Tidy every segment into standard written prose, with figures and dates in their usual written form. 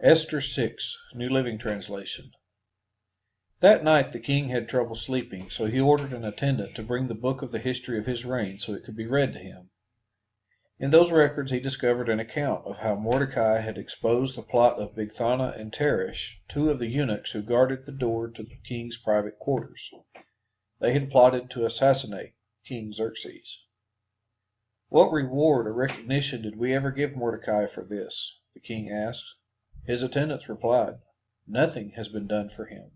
Esther 6, New Living Translation. That night the king had trouble sleeping, so he ordered an attendant to bring the book of the history of his reign so it could be read to him. In those records he discovered an account of how Mordecai had exposed the plot of Bigthana and Teresh, two of the eunuchs who guarded the door to the king's private quarters. They had plotted to assassinate King Xerxes. "What reward or recognition did we ever give Mordecai for this?" the king asked. His attendants replied, "Nothing has been done for him."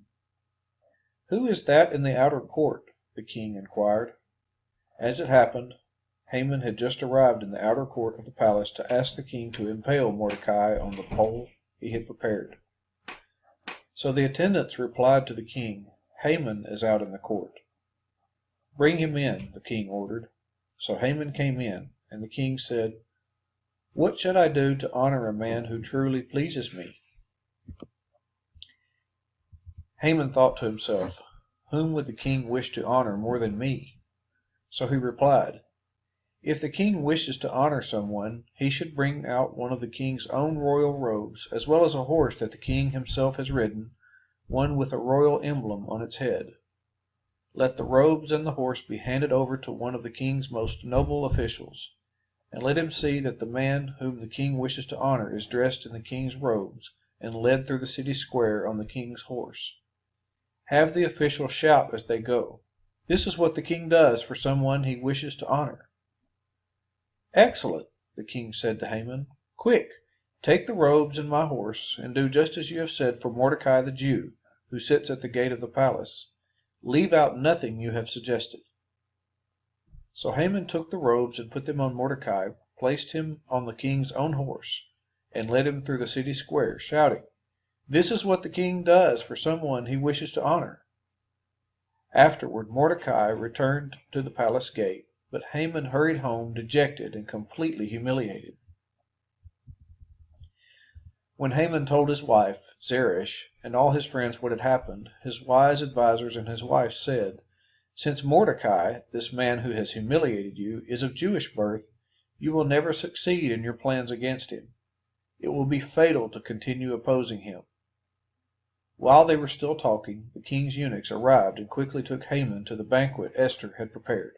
"Who is that in the outer court?" the king inquired. As it happened, Haman had just arrived in the outer court of the palace to ask the king to impale Mordecai on the pole he had prepared. So the attendants replied to the king, "Haman is out in the court." "Bring him in," the king ordered. So Haman came in, and the king said, "What should I do to honor a man who truly pleases me?" Haman thought to himself, "Whom would the king wish to honor more than me?" So he replied, "If the king wishes to honor someone, he should bring out one of the king's own royal robes, as well as a horse that the king himself has ridden, one with a royal emblem on its head. Let the robes and the horse be handed over to one of the king's most noble officials, and let him see that the man whom the king wishes to honor is dressed in the king's robes and led through the city square on the king's horse. Have the officials shout as they go, 'This is what the king does for someone he wishes to honor.'" "Excellent," the king said to Haman. "Quick, take the robes and my horse, and do just as you have said for Mordecai the Jew, who sits at the gate of the palace. Leave out nothing you have suggested." So Haman took the robes and put them on Mordecai, placed him on the king's own horse, and led him through the city square, shouting, "This is what the king does for someone he wishes to honor." Afterward Mordecai returned to the palace gate, but Haman hurried home dejected and completely humiliated. When Haman told his wife, Zeresh, and all his friends what had happened, his wise advisers and his wife said, "Since Mordecai, this man who has humiliated you, is of Jewish birth, you will never succeed in your plans against him. It will be fatal to continue opposing him." While they were still talking, the king's eunuchs arrived and quickly took Haman to the banquet Esther had prepared.